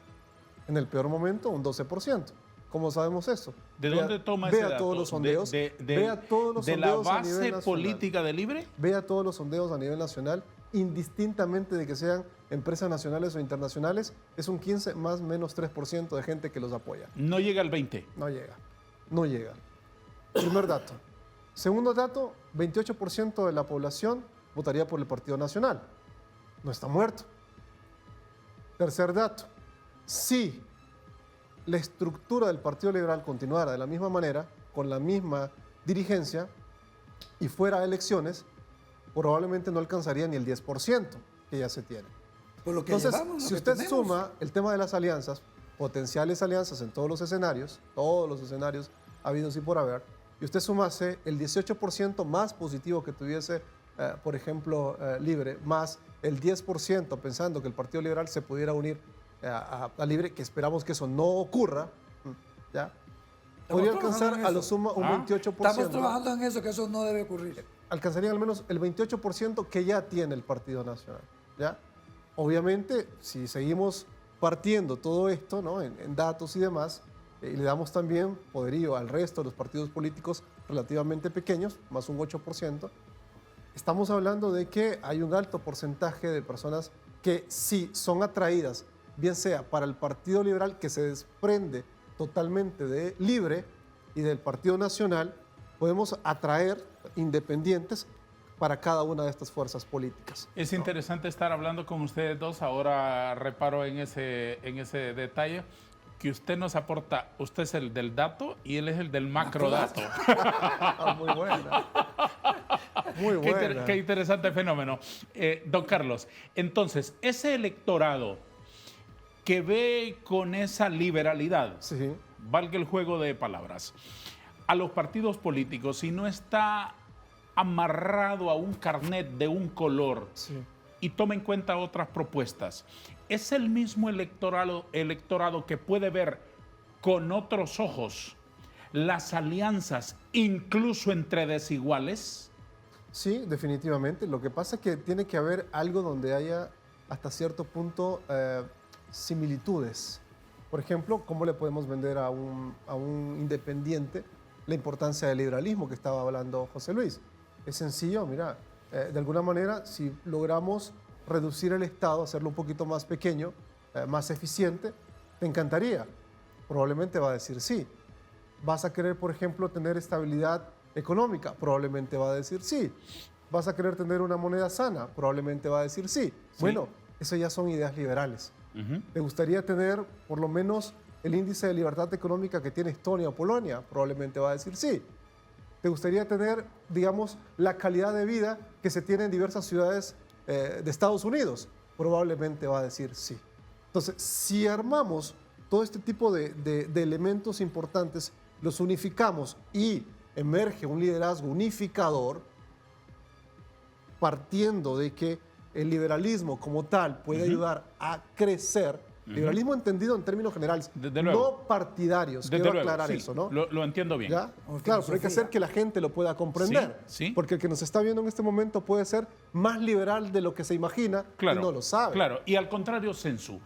En el peor momento, un 12%. ¿Cómo sabemos eso? ¿De dónde toma ese dato? Vea todos los sondeos. Vea todos los sondeos a nivel nacional. ¿De la base política de Libre? Vea todos los sondeos a nivel nacional, indistintamente de que sean empresas nacionales o internacionales, es un 15 más menos 3% de gente que los apoya. No llega al 20. No llega. No llega. Primer dato. Segundo dato, 28% de la población votaría por el Partido Nacional. No está muerto. Tercer dato. Si la estructura del Partido Liberal continuara de la misma manera, con la misma dirigencia, y fuera a elecciones, probablemente no alcanzaría ni el 10% que ya se tiene. Por lo que Entonces, llevamos, lo si que usted tenemos. suma el tema de las alianzas, potenciales alianzas en todos los escenarios habidos y por haber, y usted sumase el 18% más positivo que tuviese, por ejemplo, Libre, más el 10% pensando que el Partido Liberal se pudiera unir a Libre, que esperamos que eso no ocurra, ¿ya? Podría alcanzar a lo suma un 28%. Estamos trabajando en eso, que eso no debe ocurrir. Alcanzarían al menos el 28% que ya tiene el Partido Nacional, ¿ya? Obviamente, si seguimos partiendo todo esto, ¿no?, en datos y demás, y le damos también poderío al resto de los partidos políticos relativamente pequeños, más un 8%, estamos hablando de que hay un alto porcentaje de personas que sí son atraídas, bien sea para el Partido Liberal, que se desprende totalmente de Libre, y del Partido Nacional, podemos atraer independientes para cada una de estas fuerzas políticas. Es interesante estar hablando con ustedes dos. Ahora reparo en ese detalle que usted nos aporta. Usted es el del dato y él es el del macrodato. Muy buena. Muy buena. Qué interesante fenómeno. Don Carlos, entonces, ese electorado que ve con esa liberalidad, Sí. valga el juego de palabras, a los partidos políticos, si no está amarrado a un carnet de un color Sí. y toma en cuenta otras propuestas, ¿es el mismo electorado que puede ver con otros ojos las alianzas incluso entre desiguales? Sí, definitivamente. Lo que pasa es que tiene que haber algo donde haya hasta cierto punto similitudes. Por ejemplo, ¿cómo le podemos vender a un independiente la importancia del liberalismo que estaba hablando José Luis? Es sencillo, mira, de alguna manera, si logramos reducir el Estado, hacerlo un poquito más pequeño, más eficiente, te encantaría. Probablemente va a decir sí. ¿Vas a querer, por ejemplo, tener estabilidad económica? Probablemente va a decir sí. ¿Vas a querer tener una moneda sana? Probablemente va a decir sí. Bueno, eso ya son ideas liberales. ¿Te gustaría tener por lo menos el índice de libertad económica que tiene Estonia o Polonia? Probablemente va a decir sí. ¿Te gustaría tener, digamos, la calidad de vida que se tiene en diversas ciudades de Estados Unidos? Probablemente va a decir sí. Entonces, si armamos todo este tipo de elementos importantes, los unificamos y emerge un liderazgo unificador, partiendo de que el liberalismo como tal puede ayudar a crecer. Liberalismo entendido en términos generales, no partidarios. Quiero aclarar sí, eso, ¿no? Lo entiendo bien. ¿Ya? Claro, pero hay que hacer que la gente lo pueda comprender. Sí, sí. Porque el que nos está viendo en este momento puede ser más liberal de lo que se imagina y no lo sabe. Claro, y al contrario, Sensu,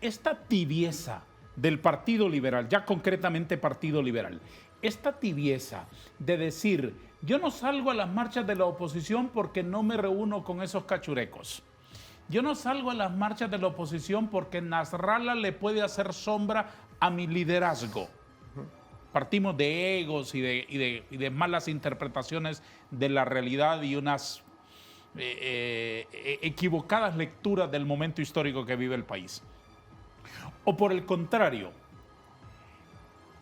esta tibieza del Partido Liberal, ya concretamente Partido Liberal, esta tibieza de decir, yo no salgo a las marchas de la oposición porque no me reúno con esos cachurecos. Yo no salgo a las marchas de la oposición porque Nasrallah le puede hacer sombra a mi liderazgo. Partimos de egos y de malas interpretaciones de la realidad y unas equivocadas lecturas del momento histórico que vive el país. O por el contrario,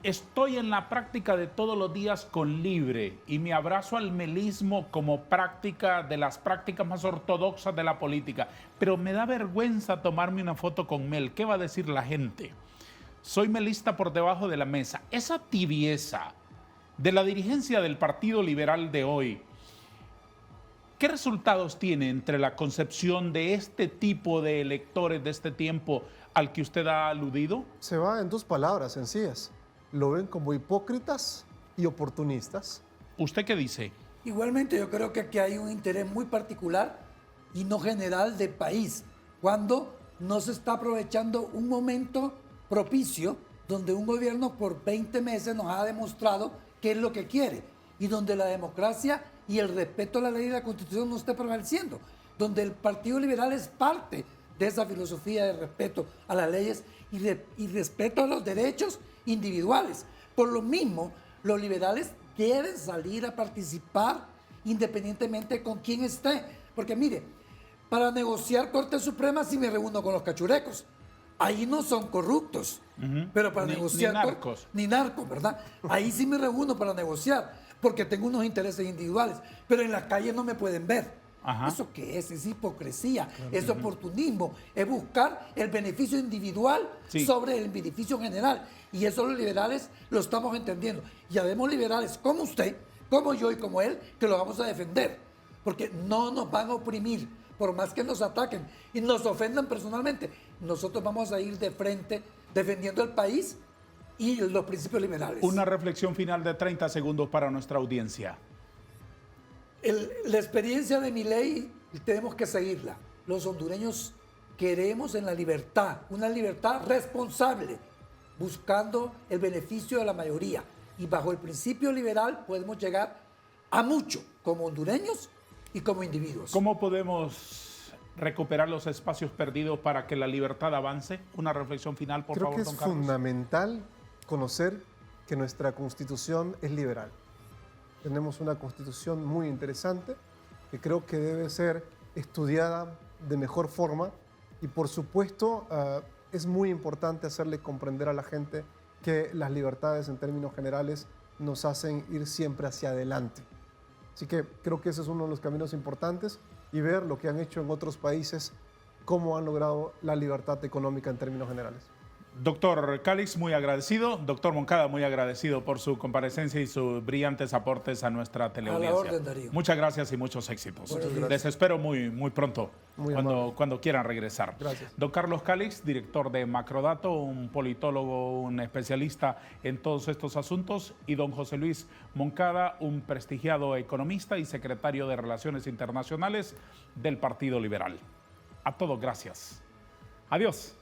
estoy en la práctica de todos los días con Libre y me abrazo al melismo como práctica de las prácticas más ortodoxas de la política, pero me da vergüenza tomarme una foto con Mel. ¿Qué va a decir la gente? Soy melista por debajo de la mesa. Esa tibieza de la dirigencia del Partido Liberal de hoy, ¿qué resultados tiene entre la concepción de este tipo de electores de este tiempo al que usted ha aludido? Se va en dos palabras sencillas. Lo ven como hipócritas y oportunistas. ¿Usted qué dice? Igualmente, yo creo que aquí hay un interés muy particular y no general del país, cuando no se está aprovechando un momento propicio donde un gobierno por 20 meses nos ha demostrado qué es lo que quiere y donde la democracia y el respeto a la ley y la Constitución no esté prevaleciendo, donde el Partido Liberal es parte de esa filosofía de respeto a las leyes y respeto a los derechos individuales. Por lo mismo, los liberales deben salir a participar independientemente con quién esté. Porque mire, para negociar Corte Suprema sí me reúno con los cachurecos, ahí no son corruptos, pero para negociar... Ni narcos. Ni narcos, ¿verdad? Ahí sí me reúno para negociar, porque tengo unos intereses individuales, pero en las calles no me pueden ver. Ajá. ¿Eso qué es? Es hipocresía, es oportunismo, es buscar el beneficio individual sobre el beneficio general. Y eso los liberales lo estamos entendiendo. Y habemos liberales como usted, como yo y como él, que lo vamos a defender. Porque no nos van a oprimir, por más que nos ataquen y nos ofendan personalmente. Nosotros vamos a ir de frente defendiendo el país y los principios liberales. Una reflexión final de 30 segundos para nuestra audiencia. La experiencia de Milei tenemos que seguirla. Los hondureños queremos en la libertad, una libertad responsable, buscando el beneficio de la mayoría. Y bajo el principio liberal podemos llegar a mucho, como hondureños y como individuos. ¿Cómo podemos recuperar los espacios perdidos para que la libertad avance? Una reflexión final, por favor, Creo que don es Carlos. fundamental conocer que nuestra Constitución es liberal. Tenemos una Constitución muy interesante que creo que debe ser estudiada de mejor forma y, por supuesto, es muy importante hacerle comprender a la gente que las libertades en términos generales nos hacen ir siempre hacia adelante. Así que creo que ese es uno de los caminos importantes y ver lo que han hecho en otros países, cómo han logrado la libertad económica en términos generales. Doctor Calix, muy agradecido. Doctor Moncada, muy agradecido por su comparecencia y sus brillantes aportes a nuestra teleaudiencia. A la orden, Darío. Muchas gracias y muchos éxitos. gracias. Les espero muy pronto, Muy cuando quieran regresar. Gracias. Don Carlos Calix, director de Macrodato, un politólogo, un especialista en todos estos asuntos, y don José Luis Moncada, un prestigiado economista y secretario de Relaciones Internacionales del Partido Liberal. A todos, gracias. Adiós.